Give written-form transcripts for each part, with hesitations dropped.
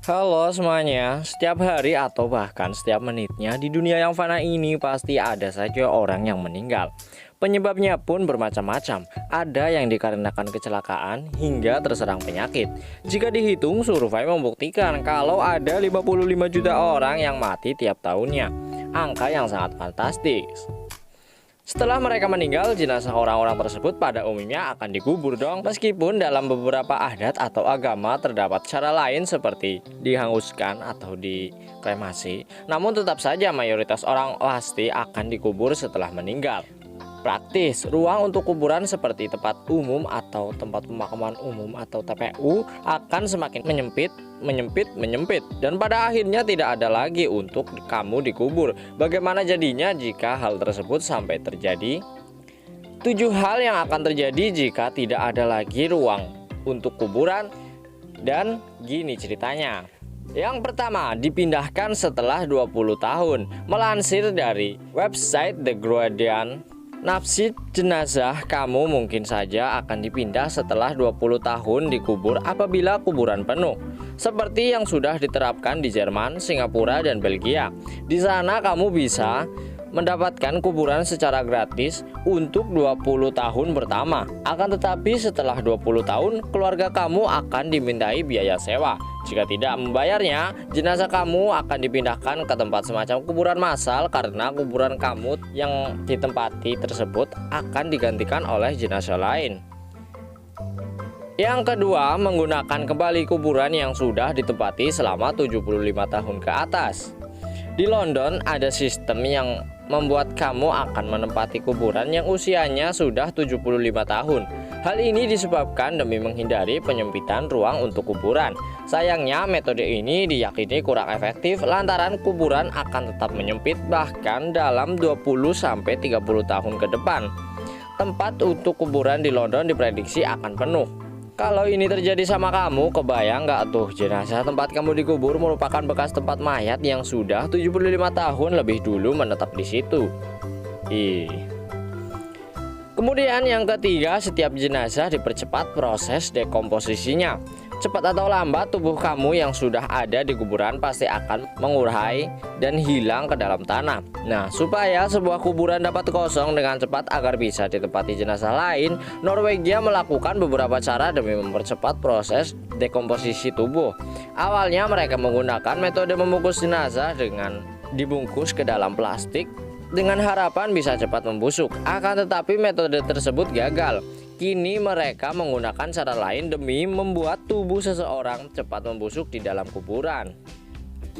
Halo semuanya, setiap hari atau bahkan setiap menitnya di dunia yang fana ini pasti ada saja orang yang meninggal. Penyebabnya pun bermacam-macam, ada yang dikarenakan kecelakaan hingga terserang penyakit. Jika dihitung, survei membuktikan kalau ada 55 juta orang yang mati tiap tahunnya. Angka yang sangat fantastis. Setelah mereka meninggal, jenazah orang-orang tersebut pada umumnya akan dikubur dong. Meskipun dalam beberapa adat atau agama terdapat cara lain seperti dihanguskan atau dikremasi, namun tetap saja mayoritas orang pasti akan dikubur setelah meninggal. Praktis, ruang untuk kuburan seperti tempat umum atau tempat pemakaman umum atau TPU akan semakin menyempit dan pada akhirnya tidak ada lagi untuk kamu dikubur. Bagaimana jadinya jika hal tersebut sampai terjadi? 7 hal yang akan terjadi jika tidak ada lagi ruang untuk kuburan, dan gini ceritanya. Yang pertama, dipindahkan setelah 20 tahun. Melansir dari website The Guardian, nasib jenazah kamu mungkin saja akan dipindah setelah 20 tahun dikubur apabila kuburan penuh. Seperti yang sudah diterapkan di Jerman, Singapura, dan Belgia. Di sana kamu bisa mendapatkan kuburan secara gratis untuk 20 tahun pertama. Akan tetapi setelah 20 tahun, keluarga kamu akan dimintai biaya sewa. Jika tidak membayarnya, jenazah kamu akan dipindahkan ke tempat semacam kuburan massal karena kuburan kamu yang ditempati tersebut akan digantikan oleh jenazah lain. Yang kedua, menggunakan kembali kuburan yang sudah ditempati selama 75 tahun ke atas. Di London ada sistem yang membuat kamu akan menempati kuburan yang usianya sudah 75 tahun. Hal ini disebabkan demi menghindari penyempitan ruang untuk kuburan. Sayangnya metode ini diyakini kurang efektif lantaran kuburan akan tetap menyempit bahkan dalam 20-30 tahun ke depan. Tempat untuk kuburan di London diprediksi akan penuh. Kalau ini terjadi sama kamu, kebayang gak tuh jenazah tempat kamu dikubur merupakan bekas tempat mayat yang sudah 75 tahun lebih dulu menetap di situ. Kemudian yang ketiga, setiap jenazah dipercepat proses dekomposisinya. Cepat atau lambat tubuh kamu yang sudah ada di kuburan pasti akan mengurai dan hilang ke dalam tanah. Nah, supaya sebuah kuburan dapat kosong dengan cepat agar bisa ditempati jenazah lain, Norwegia melakukan beberapa cara demi mempercepat proses dekomposisi tubuh. Awalnya mereka menggunakan metode membungkus jenazah dengan dibungkus ke dalam plastik dengan harapan bisa cepat membusuk. Akan tetapi metode tersebut gagal. Kini mereka menggunakan cara lain demi membuat tubuh seseorang cepat membusuk di dalam kuburan.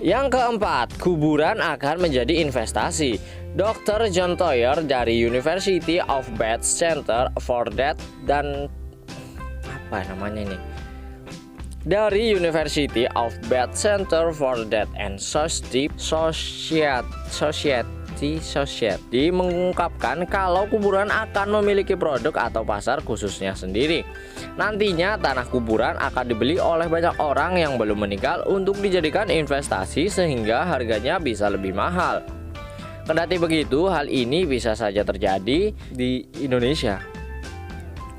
Yang keempat, kuburan akan menjadi investasi. Dr. John Toyer dari University of Bath Center for Death dan dari University of Bath Center for Death and Society mengungkapkan kalau kuburan akan memiliki produk atau pasar khususnya sendiri. Nantinya tanah kuburan akan dibeli oleh banyak orang yang belum meninggal untuk dijadikan investasi sehingga harganya bisa lebih mahal. Kendati begitu, hal ini bisa saja terjadi di Indonesia.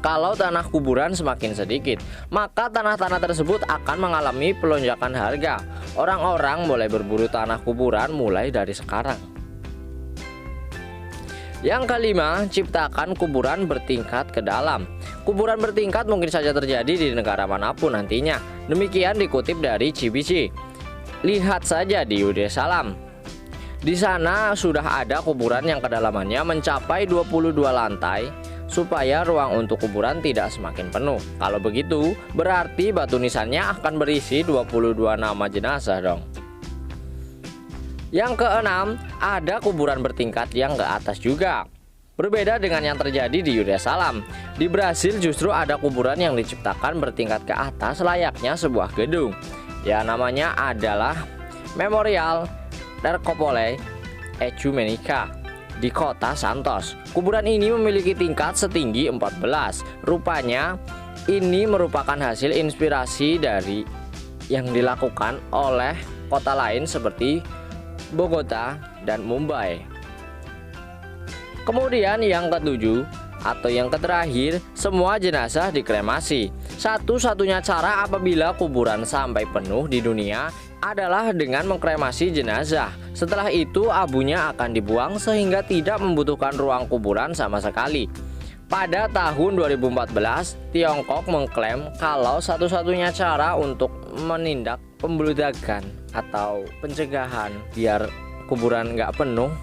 Kalau tanah kuburan semakin sedikit, maka tanah-tanah tersebut akan mengalami pelonjakan harga. Orang-orang mulai berburu tanah kuburan mulai dari sekarang. Yang kelima, ciptakan kuburan bertingkat ke dalam. Kuburan bertingkat mungkin saja terjadi di negara manapun nantinya. Demikian dikutip dari CBC. Lihat saja di Yerusalem. Di sana sudah ada kuburan yang kedalamannya mencapai 22 lantai supaya ruang untuk kuburan tidak semakin penuh. Kalau begitu, berarti batu nisannya akan berisi 22 nama jenazah dong. Yang keenam, ada kuburan bertingkat yang ke atas juga. Berbeda dengan yang terjadi di Yerusalem. Di Brasil justru ada kuburan yang diciptakan bertingkat ke atas layaknya sebuah gedung. Ya, namanya adalah Memorial Necropole Ecumenica di kota Santos. Kuburan ini memiliki tingkat setinggi 14. Rupanya ini merupakan hasil inspirasi dari yang dilakukan oleh kota lain seperti Bogota dan Mumbai. Kemudian yang ketujuh atau yang terakhir, semua jenazah dikremasi. Satu-satunya cara apabila kuburan sampai penuh di dunia adalah dengan mengkremasi jenazah. Setelah itu abunya akan dibuang sehingga tidak membutuhkan ruang kuburan sama sekali. Pada tahun 2014, Tiongkok mengklaim kalau satu-satunya cara untuk menindak pembeludakan atau pencegahan biar kuburan nggak penuh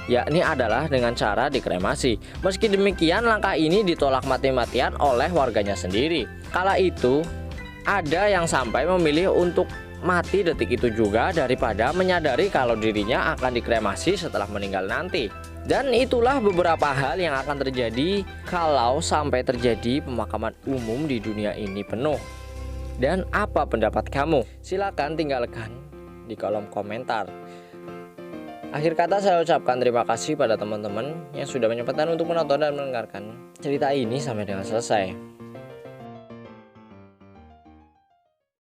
yakni adalah dengan cara dikremasi. Meski demikian, langkah ini ditolak mati-matian oleh warganya sendiri. Kala itu, ada yang sampai memilih untuk mati detik itu juga daripada menyadari kalau dirinya akan dikremasi setelah meninggal nanti. Dan itulah beberapa hal yang akan terjadi kalau sampai terjadi pemakaman umum di dunia ini penuh. Dan apa pendapat kamu? Silakan tinggalkan di kolom komentar. Akhir kata saya ucapkan terima kasih pada teman-teman yang sudah menyempatkan untuk menonton dan mendengarkan cerita ini sampai dengan selesai.